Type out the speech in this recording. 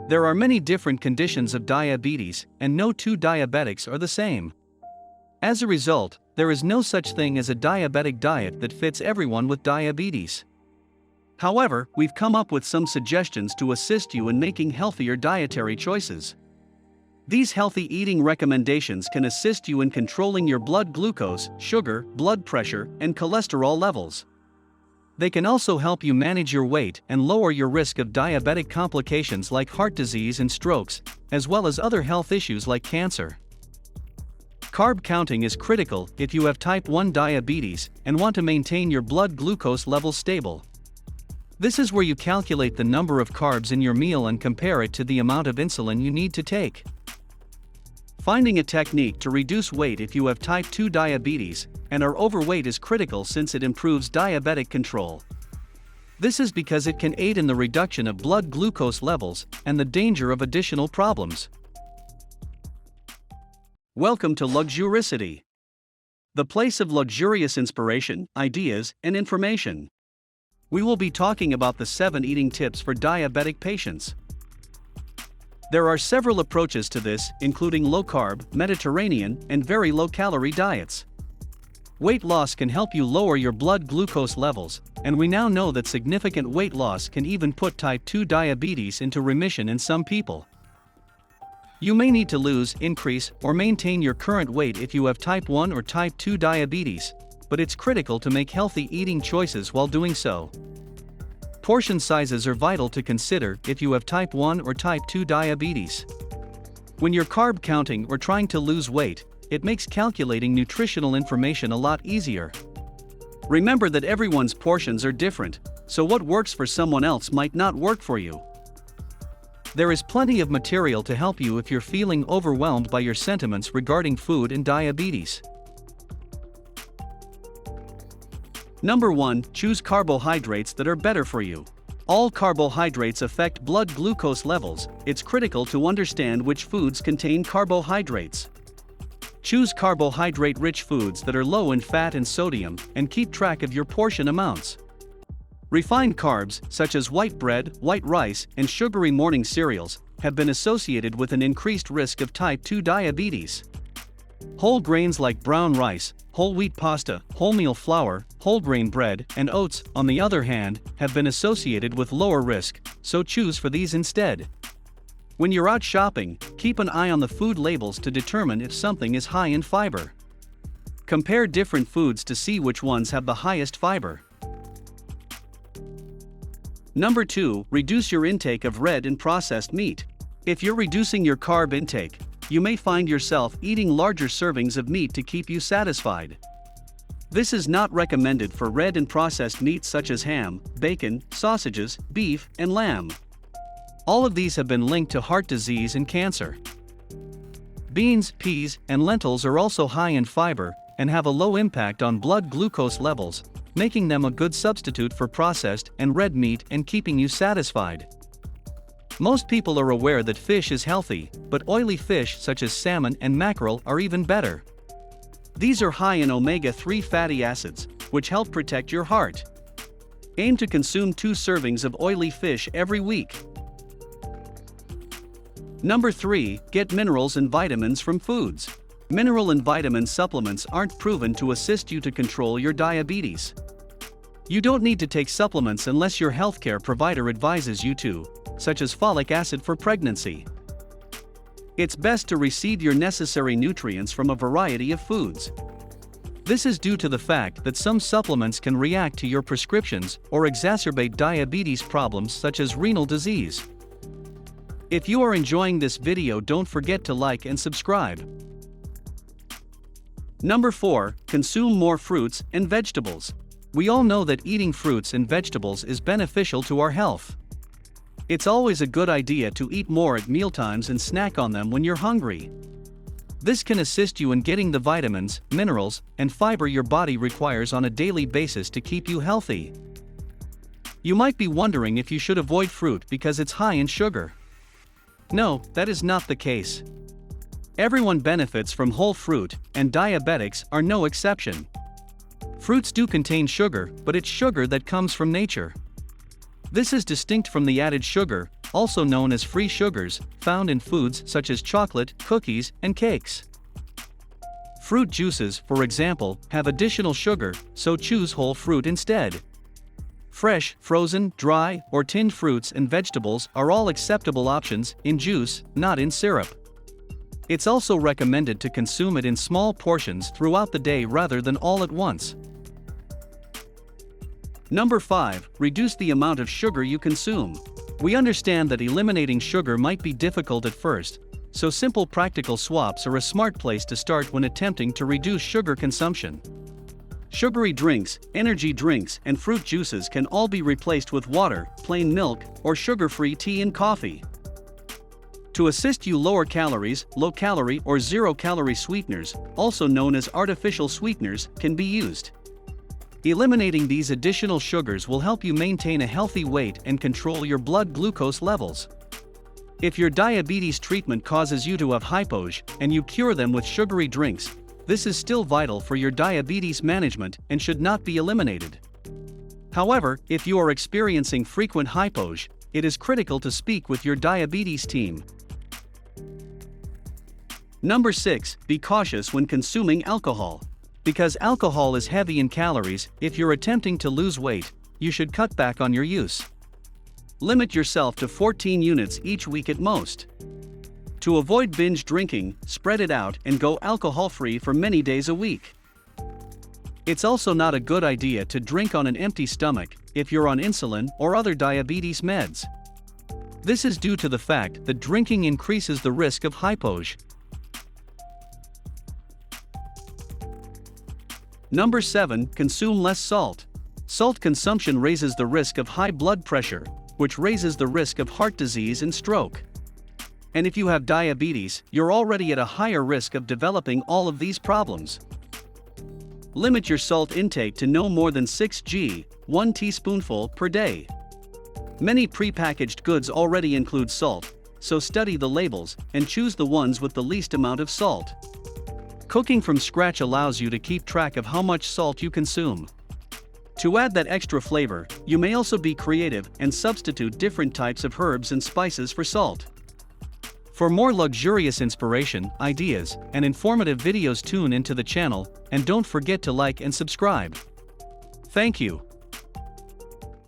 There are many different conditions of diabetes, and no two diabetics are the same. As a result, there is no such thing as a diabetic diet that fits everyone with diabetes. However, we've come up with some suggestions to assist you in making healthier dietary choices. These healthy eating recommendations can assist you in controlling your blood glucose, sugar, blood pressure, and cholesterol levels. They can also help you manage your weight and lower your risk of diabetic complications like heart disease and strokes, as well as other health issues like cancer. Carb counting is critical if you have type 1 diabetes and want to maintain your blood glucose levels stable. This is where you calculate the number of carbs in your meal and compare it to the amount of insulin you need to take. Finding a technique to reduce weight if you have type 2 diabetes and are overweight is critical since it improves diabetic control. This is because it can aid in the reduction of blood glucose levels and the danger of additional problems. Welcome to Luxuricity, the place of luxurious inspiration, ideas, and information. We will be talking about the 7 eating tips for diabetic patients. There are several approaches to this, including low-carb, Mediterranean, and very low-calorie diets. Weight loss can help you lower your blood glucose levels, and we now know that significant weight loss can even put type 2 diabetes into remission in some people. You may need to lose, increase, or maintain your current weight if you have type 1 or type 2 diabetes, but it's critical to make healthy eating choices while doing so. Portion sizes are vital to consider if you have type 1 or type 2 diabetes. When you're carb counting or trying to lose weight, it makes calculating nutritional information a lot easier. Remember that everyone's portions are different, so what works for someone else might not work for you. There is plenty of material to help you if you're feeling overwhelmed by your sentiments regarding food and diabetes. Number 1. Choose carbohydrates that are better for you. All carbohydrates affect blood glucose levels. It's critical to understand which foods contain carbohydrates. Choose carbohydrate-rich foods that are low in fat and sodium, and keep track of your portion amounts. Refined carbs, such as white bread, white rice, and sugary morning cereals, have been associated with an increased risk of type 2 diabetes. Whole grains like brown rice, whole wheat pasta, wholemeal flour, whole grain bread, and oats, on the other hand, have been associated with lower risk, so choose for these instead. When you're out shopping, keep an eye on the food labels to determine if something is high in fiber. Compare different foods to see which ones have the highest fiber. Number 2. Reduce your intake of red and processed meat. If you're reducing your carb intake, you may find yourself eating larger servings of meat to keep you satisfied. This is not recommended for red and processed meats such as ham, bacon, sausages, beef, and lamb. All of these have been linked to heart disease and cancer. Beans, peas, and lentils are also high in fiber and have a low impact on blood glucose levels, making them a good substitute for processed and red meat and keeping you satisfied. Most people are aware that fish is healthy, but oily fish such as salmon and mackerel are even better. These are high in omega-3 fatty acids, which help protect your heart. Aim to consume 2 servings of oily fish every week. Number 3. Get minerals and vitamins from foods. Mineral and vitamin supplements aren't proven to assist you to control your diabetes. You don't need to take supplements unless your healthcare provider advises you to, such as folic acid for pregnancy. It's best to receive your necessary nutrients from a variety of foods. This is due to the fact that some supplements can react to your prescriptions or exacerbate diabetes problems such as renal disease. If you are enjoying this video, don't forget to like and subscribe. Number 4. Consume more fruits and vegetables. We all know that eating fruits and vegetables is beneficial to our health. It's always a good idea to eat more at mealtimes and snack on them when you're hungry. This can assist you in getting the vitamins, minerals, and fiber your body requires on a daily basis to keep you healthy. You might be wondering if you should avoid fruit because it's high in sugar. No, that is not the case. Everyone benefits from whole fruit, and diabetics are no exception. Fruits do contain sugar, but it's sugar that comes from nature. This is distinct from the added sugar, also known as free sugars, found in foods such as chocolate, cookies, and cakes. Fruit juices, for example, have additional sugar, so choose whole fruit instead. Fresh, frozen, dry, or tinned fruits and vegetables are all acceptable options in juice, not in syrup. It's also recommended to consume it in small portions throughout the day rather than all at once. Number 5. Reduce the amount of sugar you consume. We understand that eliminating sugar might be difficult at first, so simple practical swaps are a smart place to start when attempting to reduce sugar consumption. Sugary drinks, energy drinks, and fruit juices can all be replaced with water, plain milk, or sugar-free tea and coffee. To assist you, lower calories, low-calorie or zero-calorie sweeteners, also known as artificial sweeteners, can be used. Eliminating these additional sugars will help you maintain a healthy weight and control your blood glucose levels. If your diabetes treatment causes you to have hypos, and you cure them with sugary drinks, this is still vital for your diabetes management and should not be eliminated. However, if you are experiencing frequent hypos, it is critical to speak with your diabetes team. Number 6. Be cautious when consuming alcohol. Because alcohol is heavy in calories, if you're attempting to lose weight, you should cut back on your use. Limit yourself to 14 units each week at most. To avoid binge drinking, spread it out and go alcohol-free for many days a week. It's also not a good idea to drink on an empty stomach if you're on insulin or other diabetes meds. This is due to the fact that drinking increases the risk of hypos. Number 7. Consume less salt. Salt consumption raises the risk of high blood pressure, which raises the risk of heart disease and stroke. And if you have diabetes, you're already at a higher risk of developing all of these problems. Limit your salt intake to no more than 6 g, 1 teaspoonful per day. Many prepackaged goods already include salt, so study the labels and choose the ones with the least amount of salt. Cooking from scratch allows you to keep track of how much salt you consume. To add that extra flavor, you may also be creative and substitute different types of herbs and spices for salt. For more luxurious inspiration, ideas, and informative videos, tune into the channel, and don't forget to like and subscribe. Thank you.